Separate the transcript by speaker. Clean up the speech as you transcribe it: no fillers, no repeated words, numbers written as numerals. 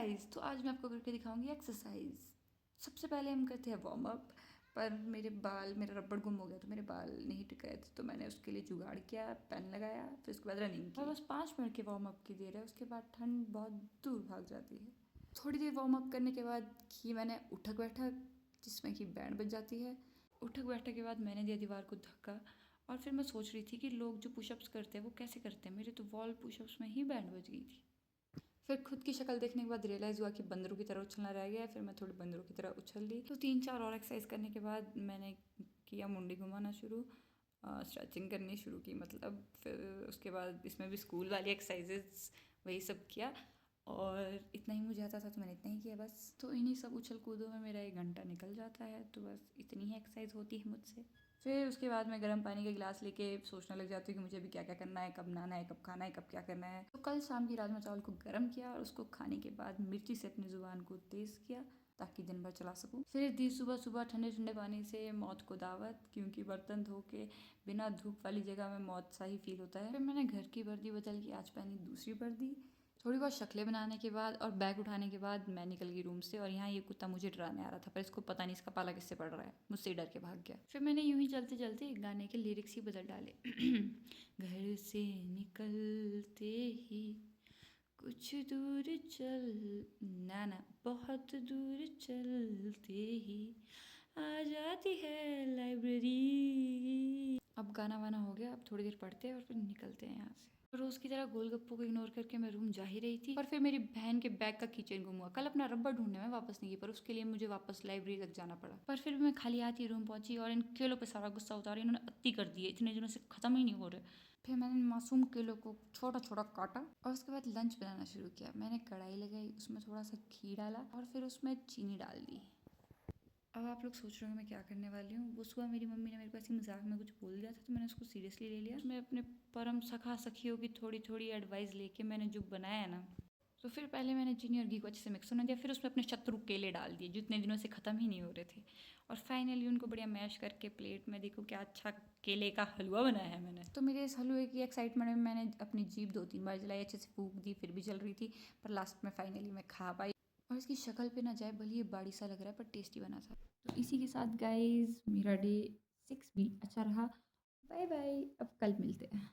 Speaker 1: Guys, तो आज मैं आपको करके दिखाऊंगी एक्सरसाइज। सबसे पहले हम करते हैं वार्म अप। पर मेरा रबड़ गुम हो गया तो मेरे बाल नहीं टिकाए थे, तो मैंने उसके लिए जुगाड़ किया, पेन लगाया, फिर उसके बाद रनिंग की। और बस 5 मिनट के वार्म अप की देर है, उसके बाद ठंड बहुत दूर भाग जाती है। थोड़ी देर वार्म अप करने के बाद की मैंने उठक बैठक, जिसमें कि बैंड बज जाती है। उठक बैठक के बाद मैंने दिया दीवार को धक्का, और फिर मैं सोच रही थी कि लोग जो पुशअप्स करते हैं वो कैसे करते हैं। मेरे तो वॉल पुशअप्स में ही बैंड बज गई थी। फिर खुद की शक्ल देखने के बाद रियलाइज़ हुआ कि बंदरों की तरह उछलना रह गया है। फिर मैं थोड़ी बंदरों की तरह उछल ली। तो 3-4 और एक्सरसाइज करने के बाद मैंने किया मुंडी घुमाना शुरू, स्ट्रेचिंग करनी शुरू की। मतलब फिर उसके बाद इसमें भी स्कूल वाली एक्सरसाइजेज वही सब किया, और इतना ही मुझे आता था तो मैंने इतना ही किया बस। तो इन्हीं सब उछल कूदों में मेरा 1 घंटा निकल जाता है। तो बस इतनी ही एक्सरसाइज होती है मुझसे। फिर उसके बाद मैं गर्म पानी का गिलास लेके सोचने लग जाती हूँ कि मुझे अभी क्या क्या करना है, कब नहाना है, कब खाना है, कब क्या करना है। तो कल शाम की राजमा चावल को गर्म किया, और उसको खाने के बाद मिर्ची से अपनी ज़ुबान को तेज़ किया ताकि दिन भर चला सकूँ। फिर दी सुबह सुबह ठंडे ठंडे पानी से मौत को दावत, क्योंकि बर्तन धो के बिना धूप वाली जगह में मौत सा ही फील होता है। फिर मैंने घर की वर्दी बदल के आज पहनी दूसरी वर्दी। थोड़ी बहुत शक्लें बनाने के बाद और बैग उठाने के बाद मैं निकल गई रूम से। और यहाँ ये कुत्ता मुझे डराने आ रहा था, पर इसको पता नहीं इसका पाला किससे पड़ रहा है, मुझसे डर के भाग गया। फिर मैंने यूं ही चलते चलते गाने के लिरिक्स ही बदल डाले। घर से निकलते ही कुछ दूर चल, ना बहुत दूर चलते ही आ जाती है लाइब्रेरी। अब गाना वाना हो गया, अब थोड़ी देर पढ़ते हैं और फिर निकलते हैं यहाँ से। रोज की तरह गोलगप्पों को इग्नोर करके मैं रूम जा ही रही थी, पर फिर मेरी बहन के बैग का कीचेन गुम हुआ। कल अपना रबर ढूंढने में वापस नहीं गई, पर उसके लिए मुझे वापस लाइब्रेरी तक जाना पड़ा। पर फिर भी मैं खाली हाथ ही रूम पहुंची, और इन केलों पे सारा गुस्सा उतारा। इन्होंने अति कर दिए, इतने दिनों से खत्म ही नहीं हो रहे। फिर मैंने मासूम केलों को छोटा छोटा काटा, और उसके बाद लंच बनाना शुरू किया। मैंने कढ़ाई लगाई, उसमें थोड़ा सा घी डाला, और फिर उसमें चीनी डाल दी। अब आप लोग सोच रहे हो मैं क्या करने वाली हूँ। वो सुबह मेरी मम्मी ने मेरे को ऐसी मजाक में कुछ बोल दिया था, तो मैंने उसको सीरियसली ले लिया। मैं अपने परम सखा सखियों की थोड़ी थोड़ी एडवाइस लेके मैंने जो बनाया है ना, तो फिर पहले मैंने चीनी और घी को अच्छे से मिक्स होने दिया। फिर उसमें अपने शत्रु केले डाल दिए, जो इतने दिनों से ख़त्म ही नहीं हो रहे थे। और फाइनली उनको बढ़िया मैश करके प्लेट में, देखो क्या अच्छा केले का हलवा बनाया है मैंने। तो मेरे इस हलवे की एक्साइटमेंट में मैंने अपनी जीभ 2-3 बार जलाई, अच्छे से फूंक दी, फिर भी जल रही थी। पर लास्ट में फाइनली मैं खा पाई। और इसकी शक्ल पे ना जाए, भले ये बाड़ी सा लग रहा है पर टेस्टी बना था। तो इसी के साथ गाइज मेरा डे 6 भी अच्छा रहा। बाय बाय, अब कल मिलते हैं।